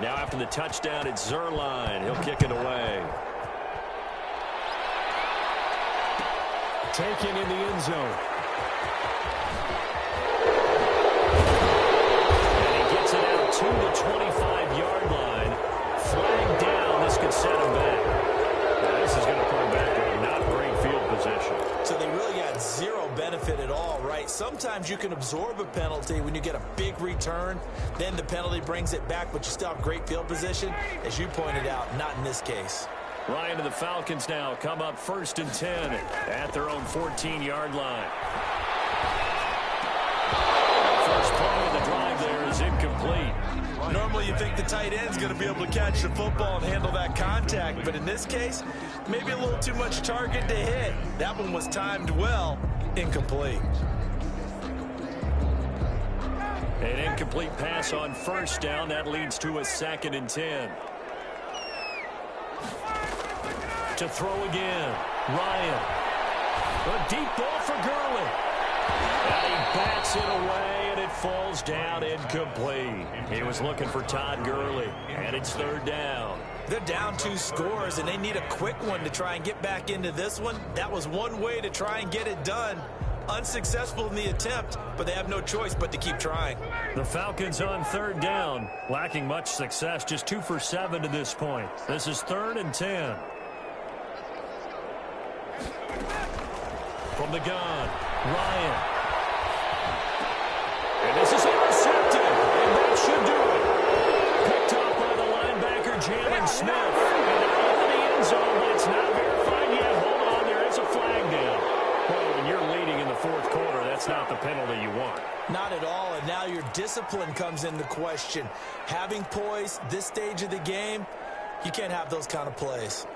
Now after the touchdown, it's Zerline. He'll kick it away. Taken in the end zone. And he gets it out to the 25-yard line. Flag down. This could set him back. Now this is going to put him back in a not great field position. So they really got zero benefit at all, right? Sometimes you can absorb a penalty when you get a big return. Then the penalty brings it back, but you still have great field position. As you pointed out, not in this case. Ryan and the Falcons now come up 1st and 10 at their own 14-yard line. First play of the drive there is incomplete. Normally you think the tight end's going to be able to catch the football and handle that contact, but in this case, maybe a little too much target to hit. That one was timed well, incomplete. An incomplete pass on 1st down. That leads to a 2nd and 10. To throw again, Ryan. A deep ball for Gurley. And he bats it away, and it falls down incomplete. He was looking for Todd Gurley, and it's third down. They're down 2 scores, and they need a quick one to try and get back into this one. That was one way to try and get it done. Unsuccessful in the attempt, but they have no choice but to keep trying. The Falcons on third down, lacking much success, just 2 for 7 to this point. This is 3rd and 10. From the gun, Ryan. And this is intercepted, and that should do it. Picked off by the linebacker, Jalen Smith. And out of the end zone, but it's not verified yet. Hold on, there is a flag down. Well, when you're leading in the 4th quarter, that's not the penalty you want. Not at all, and now your discipline comes into question. Having poise this stage of the game, you can't have those kind of plays.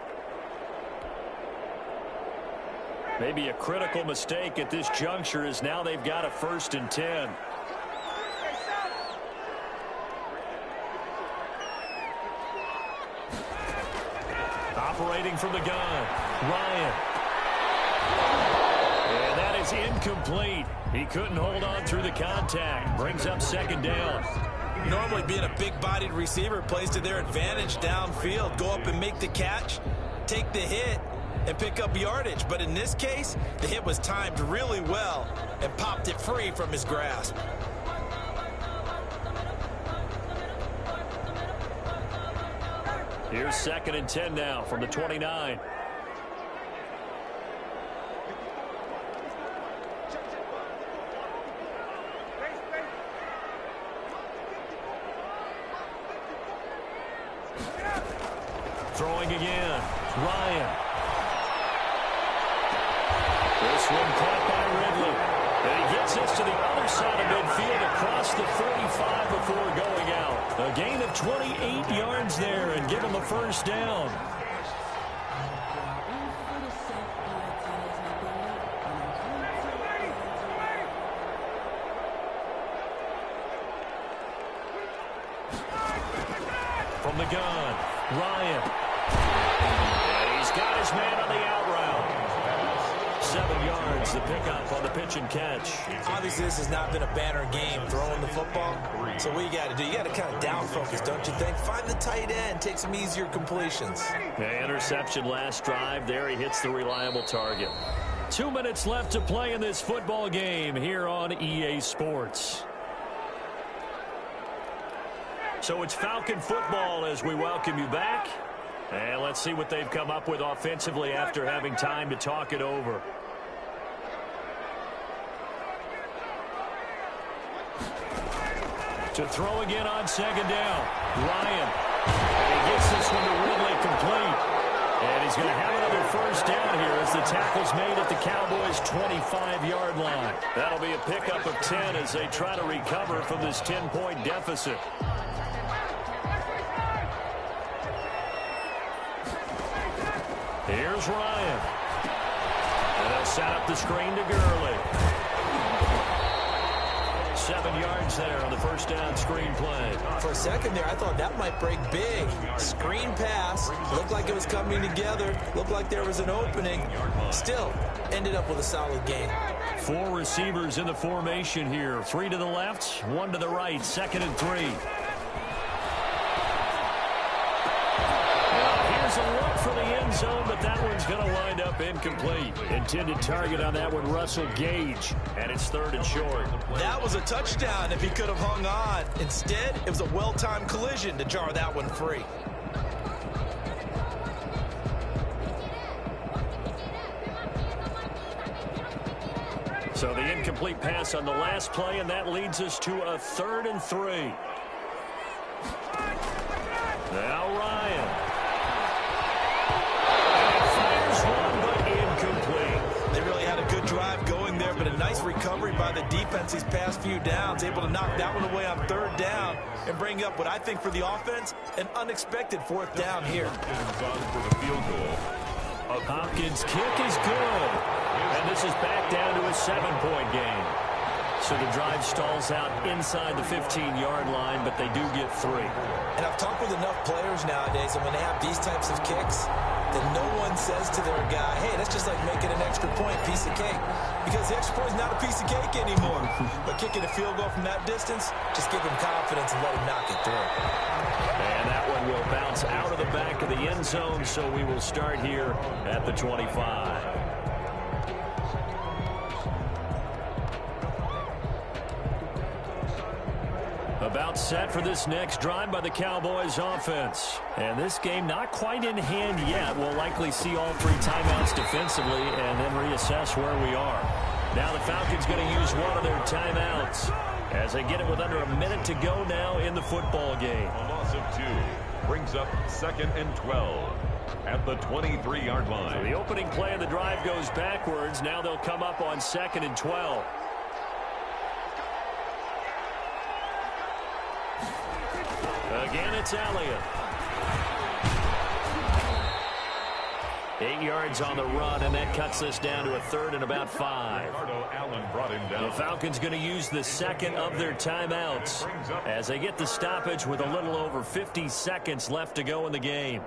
Maybe a critical mistake at this juncture is now they've got a 1st and 10. Operating from the gun, Ryan. And that is incomplete. He couldn't hold on through the contact. Brings up 2nd down. Normally being a big-bodied receiver plays to their advantage downfield. Go up and make the catch, take the hit, and pick up yardage. But in this case, the hit was timed really well and popped it free from his grasp. Here's 2nd and 10 now from the 29. Throwing again, Ryan. This one caught by Ridley. And he gets us to the other side of midfield across the 45 before going out. A gain of 28 yards there and give him a 1st down. From the gun, Ryan. And he's got his man on the out route. 7 yards, the pickup on the pitch and catch. Obviously, this has not been a banner game throwing the football. So what you got to do, you got to kind of down focus, don't you think? Find the tight end, take some easier completions. The interception last drive. There he hits the reliable target. 2 minutes left to play in this football game here on EA Sports. So it's Falcon football as we welcome you back. And let's see what they've come up with offensively after having time to talk it over. To throw again on 2nd down. Ryan. And he gets this one to Ridley complete. And he's going to have another 1st down here as the tackle's made at the Cowboys' 25-yard line. That'll be a pickup of 10 as they try to recover from this 10-point deficit. Here's Ryan. And they'll set up the screen to Gurley. 7 yards there on the 1st down screen play. For a second there, I thought that might break big. Screen pass. Looked like it was coming together. Looked like there was an opening. Still, ended up with a solid gain. 4 receivers in the formation here. 3 to the left, 1 to the right. 2nd and 3. Here's a look for the end zone, but that one's going to wind up incomplete. Intended target on that one, Russell Gage, and it's 3rd and short. That was a touchdown if he could have hung on. Instead, it was a well-timed collision to jar that one free. So the incomplete pass on the last play, and that leads us to a 3rd and 3. Now Ryan. Drive going there, but a nice recovery by the defense these past few downs, able to knock that one away on 3rd down and bring up what I think for the offense, an unexpected 4th down here. Hopkins' kick is good, and this is back down to a 7-point game. So the drive stalls out inside the 15-yard line, but they do get 3. And I've talked with enough players nowadays, and when they have these types of kicks, that no one says to their guy, hey, that's just like making an extra point, piece of cake. Because the extra point is not a piece of cake anymore. But kicking a field goal from that distance, just give him confidence and let him knock it through. And that one will bounce out of the back of the end zone, so we will start here at the 25. About set for this next drive by the Cowboys offense. And this game not quite in hand yet. We'll likely see all three timeouts defensively and then reassess where we are. Now the Falcons going to use one of their timeouts as they get it with under a minute to go now in the football game. A loss of 2 brings up 2nd and 12 at the 23-yard line. So the opening play of the drive goes backwards. Now they'll come up on 2nd and 12. Again, it's Elliott. 8 yards on the run, and that cuts this down to a 3rd and about 5. Allen brought him down. The Falcons going to use the second of their timeouts as they get the stoppage with a little over 50 seconds left to go in the game.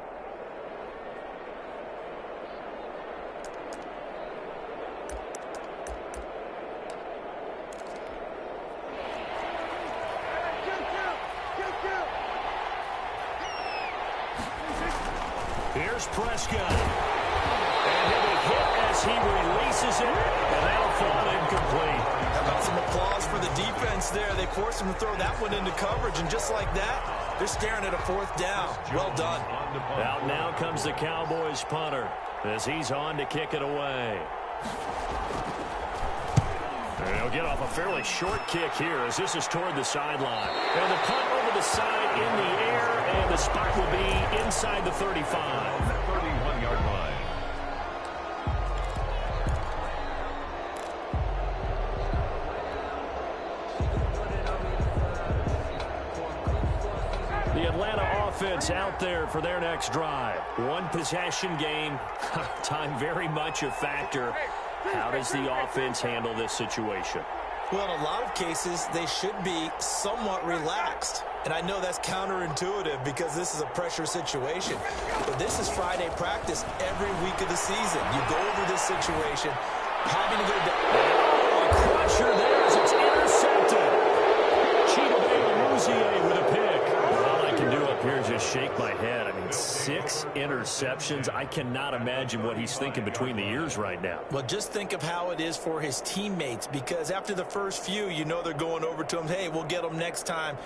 Here's Prescott. And he'll be hit as he releases it, and that'll fall incomplete. How about some applause for the defense there? They forced him to throw that one into coverage, and just like that, they're staring at a 4th down. Well done. Out now comes the Cowboys punter as he's on to kick it away. And he'll get off a fairly short kick here as this is toward the sideline. And the punt over the side in the air, and the spot will be inside the 35. 31-yard line. The Atlanta offense out there for their next drive. One possession game. Time very much a factor. How does the offense handle this situation? Well, in a lot of cases, they should be somewhat relaxed. And I know that's counterintuitive because this is a pressure situation. But this is Friday practice every week of the season. You go over this situation, having to go down. Oh, a crusher there as it's intercepted. Chidobe with a pick. All I can do up here is just shake my head. I mean, 6 interceptions. I cannot imagine what he's thinking between the ears right now. Well, just think of how it is for his teammates, because after the first few, you know they're going over to him, hey, we'll get them next time.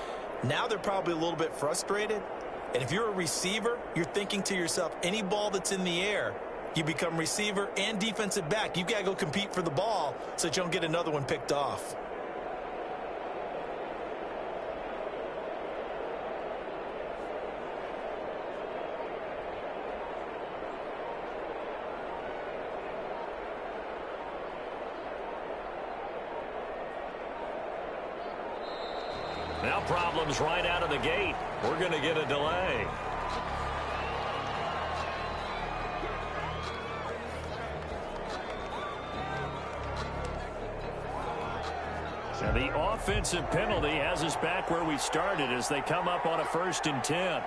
Now they're probably a little bit frustrated. And if you're a receiver, you're thinking to yourself, any ball that's in the air, you become receiver and defensive back. You've got to go compete for the ball so that you don't get another one picked off. Now problems right out of the gate. We're going to get a delay. Now the offensive penalty has us back where we started as they come up on a 1st and 10.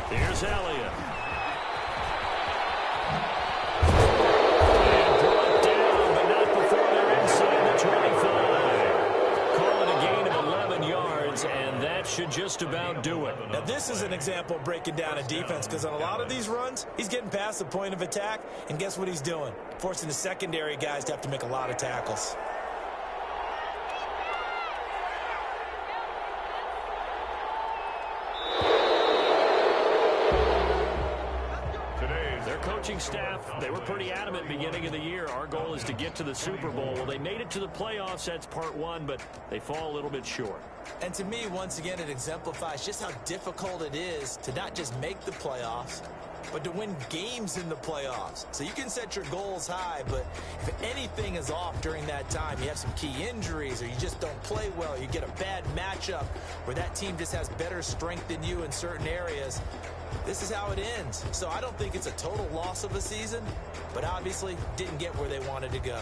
Here's Elliott. And brought down, but not before they're inside the 25. Call it a gain of 11 yards, and that should just about do it. Now, this is an example of breaking down a defense, because on a lot of these runs, he's getting past the point of attack, and guess what he's doing? Forcing the secondary guys to have to make a lot of tackles. Coaching staff, they were pretty adamant beginning of the year. Our goal is to get to the Super Bowl. Well, they made it to the playoffs. That's part 1, but they fall a little bit short. And to me, once again, it exemplifies just how difficult it is to not just make the playoffs, but to win games in the playoffs. So you can set your goals high, but if anything is off during that time, you have some key injuries or you just don't play well, you get a bad matchup where that team just has better strength than you in certain areas, this is how it ends. So I don't think it's a total loss of a season, but obviously didn't get where they wanted to go.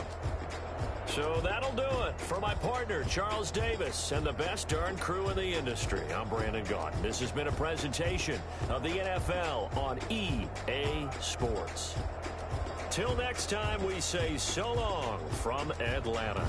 So that'll do it. For my partner, Charles Davis, and the best darn crew in the industry, I'm Brandon Gaudin. This has been a presentation of the NFL on EA Sports. Till next time, we say so long from Atlanta.